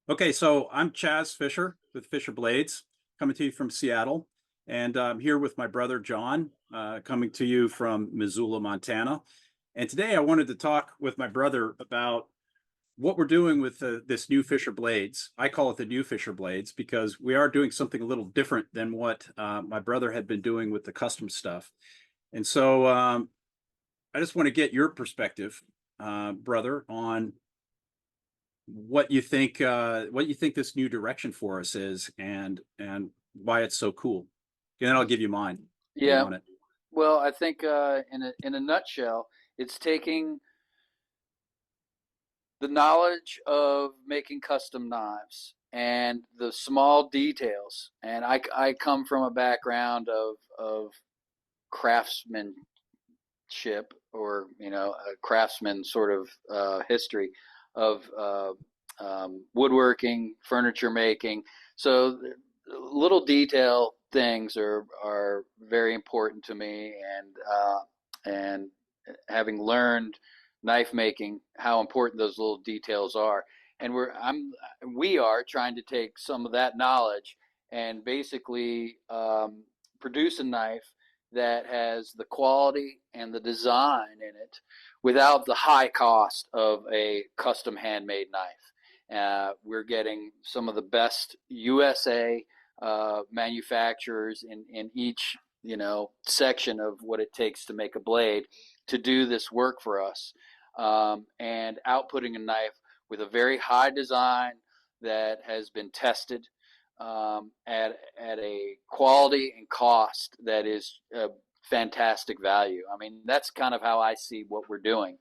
Okay, so I'm Chaz Fisher with Fisher Blades, coming to you from Seattle, and I'm here with my brother John, coming to you from Missoula, Montana. And today I wanted to talk with my brother about what we're doing with this new Fisher Blades. I call it the new Fisher Blades because we are doing something a little different than what my brother had been doing with the custom stuff. And so I just want to get your perspective, brother, on what you think this new direction for us is, and why it's so cool. And then I'll give you mine if you Yeah, want it. well, I think in a nutshell, it's taking the knowledge of making custom knives and the small details. And I come from a background of craftsmanship, or a craftsman sort of history of woodworking, furniture making. So little detail things are very important to me, and having learned knife making, how important those little details are. And we are trying to take some of that knowledge and basically produce a knife that has the quality and the design in it without the high cost of a custom handmade knife. We're getting some of the best USA manufacturers in each section of what it takes to make a blade to do this work for us, and outputting a knife with a very high design that has been tested, at a quality and cost that is fantastic value. I mean, that's kind of how I see what we're doing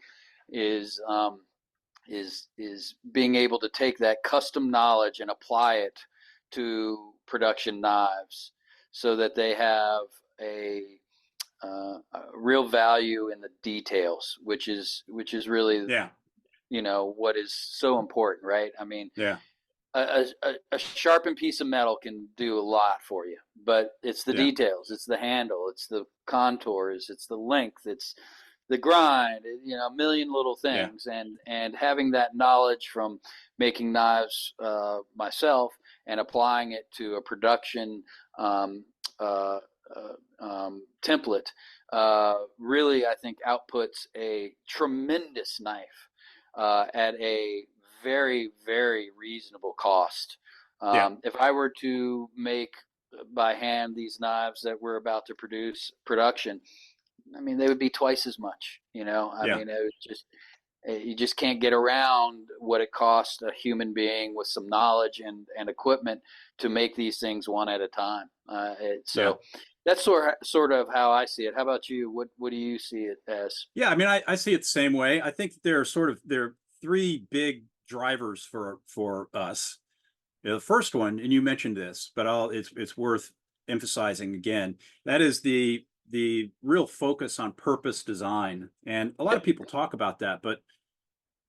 is is being able to take that custom knowledge and apply it to production knives so that they have a, a real value in the details, which is really Yeah, what is so important, right? I mean, yeah, a sharpened piece of metal can do a lot for you, but it's the yeah, details, it's the handle, it's the contours, it's the length, it's the grind, a million little yeah, things. And having that knowledge from making knives myself and applying it to a production um, uh, template really, I think, outputs a tremendous knife at a very, very reasonable cost. yeah, If I were to make by hand these knives that we're about to production, I mean, they would be twice as much. I yeah. mean, it was just you just can't get around what it costs a human being with some knowledge and equipment to make these things one at a time. Yeah. So that's sort of how I see it. How about you? What do you see it as? Yeah, I mean, I see it the same way. I think there are three big drivers for us. The first one, and you mentioned this, but it's worth emphasizing again. That is the real focus on purpose design. And a lot of Yep. people talk about that, but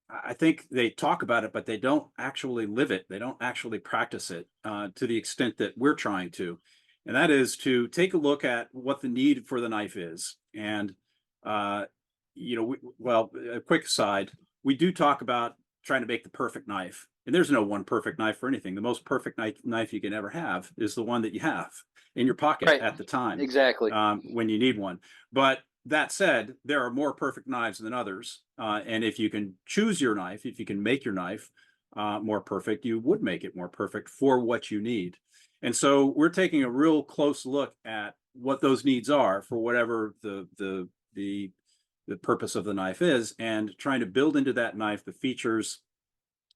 I think they talk about it, but they don't actually live it. They don't actually practice it to the extent that we're trying to. And that is to take a look at what the need for the knife is. And, uh, well, a quick aside, we do talk about trying to make the perfect knife. And there's no one perfect knife for anything. The most perfect knife you can ever have is the one that you have in your pocket Right. at the time, Exactly. when you need one. But that said, there are more perfect knives than others. And if you can choose your knife, if you can make your knife more perfect, you would make it more perfect for what you need. And so we're taking a real close look at what those needs are for whatever the purpose of the knife is, and trying to build into that knife the features,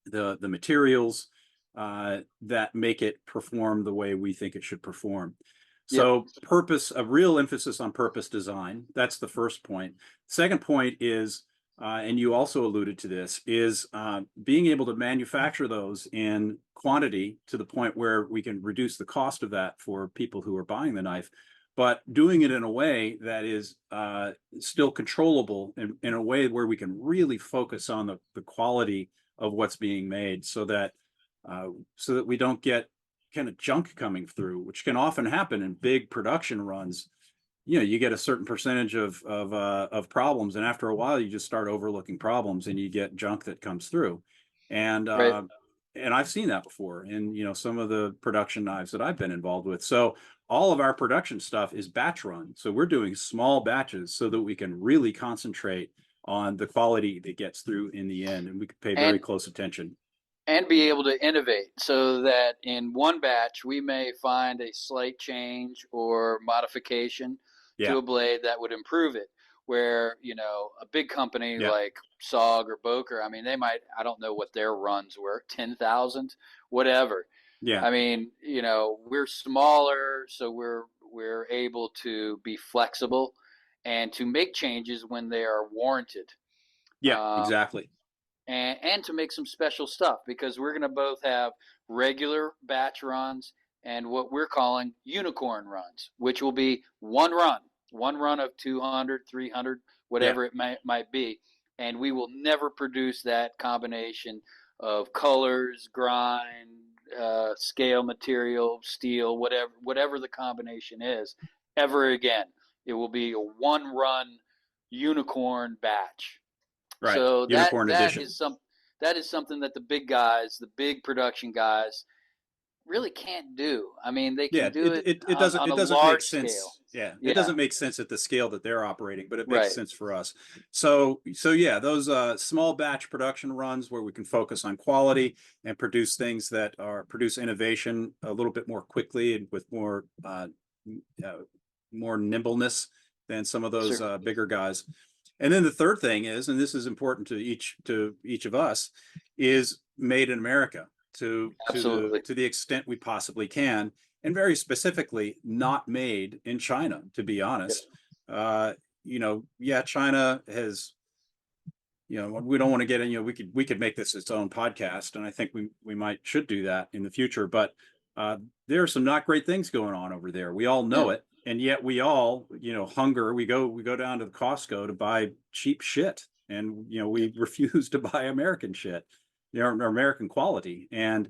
the materials that make it perform the way we think it should perform. Yep. So a real emphasis on purpose design. That's the first point. Second point is, and you also alluded to this, is being able to manufacture those in quantity to the point where we can reduce the cost of that for people who are buying the knife, but doing it in a way that is still controllable, in a way where we can really focus on the quality of what's being made, so that we don't get kind of junk coming through, which can often happen in big production runs. You get a certain percentage of problems, and after a while, you just start overlooking problems, and you get junk that comes through. And Right. and I've seen that before in, some of the production knives that I've been involved with. So all of our production stuff is batch run. So we're doing small batches so that we can really concentrate on the quality that gets through in the end, and we can pay very and close attention. be able to innovate so that in one batch we may find a slight change or modification Yeah, to a blade that would improve it, where a big company yeah, like SOG or Boker, I mean, they might, I don't know what their runs were, 10,000 whatever. yeah, I mean, we're smaller, so we're able to be flexible and to make changes when they are warranted. yeah, um, exactly. and to make some special stuff, because we're going to both have regular batch runs and what we're calling unicorn runs, which will be one run of 200, 300, Yeah, whatever it might be. And we will never produce that combination of colors, grind, scale material, steel, whatever the combination is, ever again. It will be a one run unicorn batch. right. So Unicorn edition. that is something that the big guys, the big production guys, really can't do. I mean, they can Yeah, do it it on a doesn't make large scale. sense. Yeah, it Yeah, doesn't make sense at the scale that they're operating, but it makes right. sense for us. So yeah, those small batch production runs where we can focus on quality and produce innovation a little bit more quickly and with uh, more nimbleness than some of those Sure. bigger guys. And then the third thing is, and this is important to each of us, is made in America Absolutely. to the extent we possibly can, and very specifically not made in China, to be Yeah. honest. Yeah, China has, we don't want to get in, we could make this its own podcast, and I think we might should do that in the future. But there are some not great things going on over there. We all know Yeah. it, and yet we all, hunger. We go down to the Costco to buy cheap shit, and Yeah. we refuse to buy American shit, or American quality. And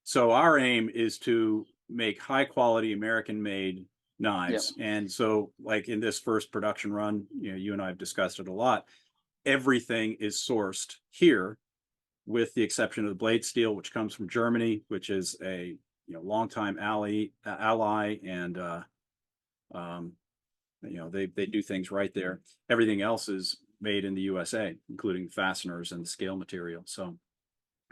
so our aim is to make high quality American made Yeah. knives. And so, like in this first production run, you and I have discussed it a lot. Everything is sourced here, with the exception of the blade steel, which comes from Germany, which is a longtime ally, and um, they do things right there. Everything else is made in the USA, including fasteners and scale material. So